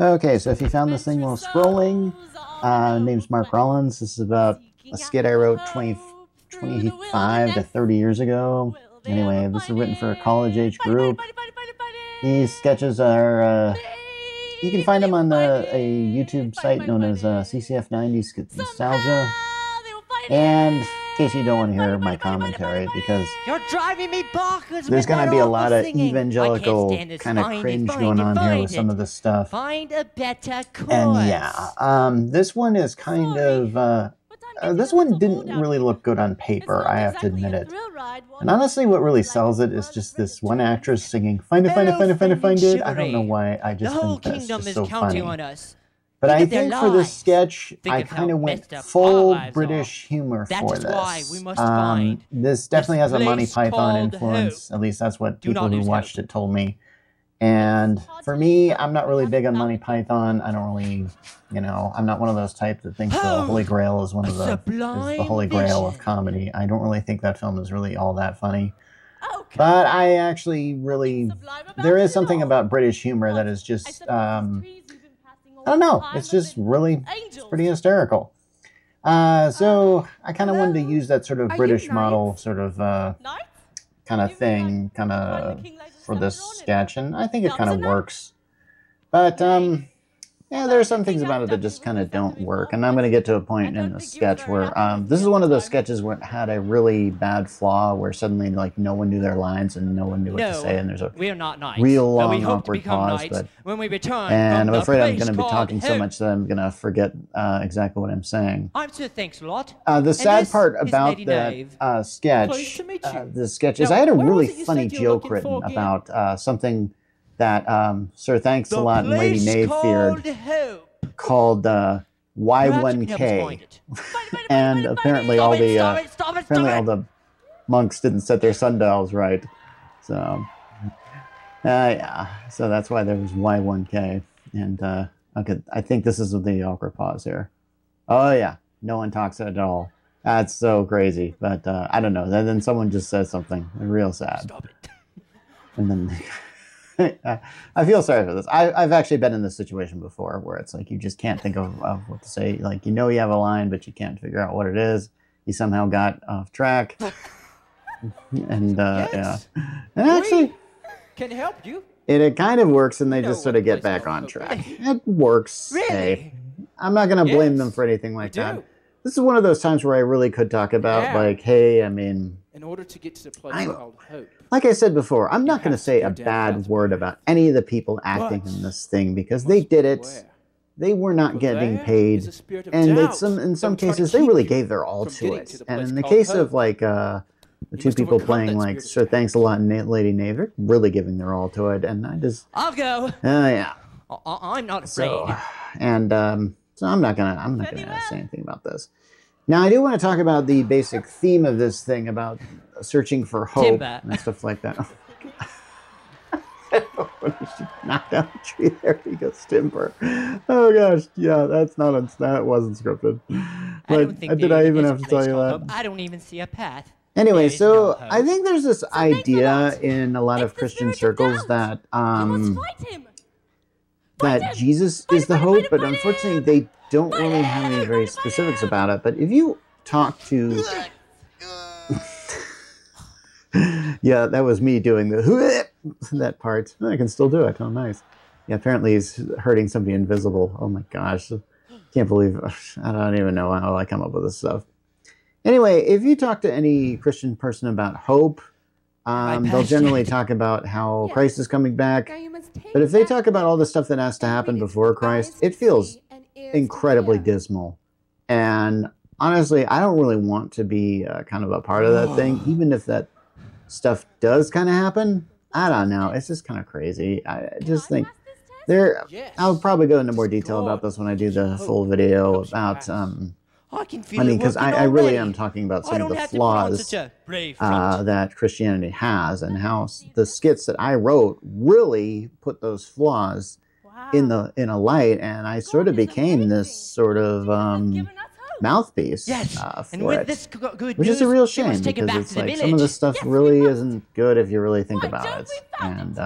Okay, so if you found this thing while scrolling, name's Mark Rollins. This is about a skit I wrote 25 to 30 years ago. Anyway, this is written for a college-age group. These sketches are, you can find them on a YouTube site known as CCF 90s Skit Nostalgia. And in case you don't want to hear my commentary, because you're driving me bonkers, there's going to be a lot of evangelical kind of cringe going on here with some of this stuff. Find a better course. And yeah, this one is kind of, this one didn't really look good on paper, I have to admit it. And honestly, what really sells it is just this one actress singing, find it, find it, find it, find it, find it. I don't know why, I just think that's just so funny. But I think for this sketch, I kind of went full British humor for this. This definitely has a Monty Python influence. At least that's what people who watched it told me. And for me, I'm not really big on Monty Python. I don't really, you know, I'm not one of those types that thinks the Holy Grail is is the Holy Grail of comedy. I don't really think that film is really all that funny. But I actually really, there is something about British humor that is just, I don't know. It's just really, it's pretty hysterical. So I kind of wanted to use that sort of British model sort of kind of thing, kind of for this sketch, and I think it kind of works. But yeah, there are some things about it that just kind of don't work, and I'm going to get to a point in the sketch where this is one of those sketches where it had a really bad flaw where suddenly like no one knew their lines and no one knew what to say, and there's a real long awkward pause. But when we return, and I'm afraid I'm going to be talking so much that I'm going to forget exactly what I'm saying. I'm sure, thanks a lot. The sad part about that sketch, this sketch is I had a really funny joke written about something that Sir Thanks a Lot and Lady Knave feared, called Y1K, and apparently all the monks didn't set their sundials right, so yeah, so that's why there was Y1K, and okay, I think this is the awkward pause here. Oh yeah, no one talks at all. That's so crazy, but I don't know. Then someone just says something real sad. Stop it. And then. I feel sorry for this. I've actually been in this situation before where it's like you just can't think of what to say. Like, you know you have a line, but you can't figure out what it is. You somehow got off track. And, yeah. And actually... Can help you. It kind of works, and they just sort of get back on track. It works. Really? Hey, I'm not going to blame them for anything like that. This is one of those times where I really could talk about, like, hey, I mean... In order to get to the place called hope. Like I said before, I'm not going to say a bad word about any of the people acting in this thing because they did it. They were not getting paid, and in some cases they really gave their all to it. And in the case of like the two people playing like Sir Thanks a Lot and Lady Knave, they're really giving their all to it. And I'll go. Yeah. I'm not afraid. So I'm not gonna say anything about this. Now, I do want to talk about the basic theme of this thing about searching for hope and stuff like that. When she knocked down the tree, there he goes, Timber. Oh gosh, yeah, that wasn't scripted. But did I even have to tell you that? I don't even see a path. Anyway, so I think there's this idea in a lot of Christian circles that that Jesus is the hope, but unfortunately they don't really have any very specifics about it. But if you talk to... Yeah, that was me doing the that part. I can still do it. Oh, nice. Yeah, apparently he's hurting somebody invisible. Oh my gosh. Can't believe... I don't even know how I come up with this stuff. Anyway, if you talk to any Christian person about hope, they'll generally talk about how Christ is coming back. But if they talk about all the stuff that has to happen before Christ, it feels incredibly dismal. And honestly, I don't really want to be kind of a part of that thing, even if that stuff does kind of happen. I don't know. It's just kind of crazy. I just think I'll probably go into more detail about this when I do the full video about because I really am talking about some of the flaws that Christianity has, and how the skits that I wrote really put those flaws in a light, and I sort of became this sort of mouthpiece for it, which is a real shame because it's like some of this stuff really isn't good if you really think about it. And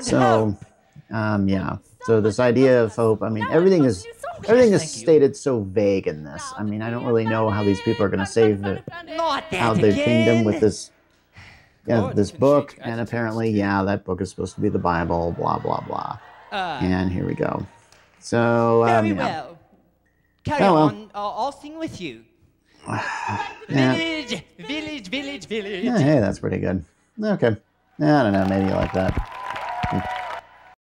so Yeah. So this idea of hope, I mean, everything is stated so vague in this. I mean, I don't really know how these people are going to save how their kingdom with this this book, and apparently, yeah, that book is supposed to be the Bible, blah, blah, blah. And here we go. So, Very yeah. well. Carry on. I'll sing with you. Village, village, village, village. Yeah, hey, that's pretty good. Okay. I don't know, maybe you like that.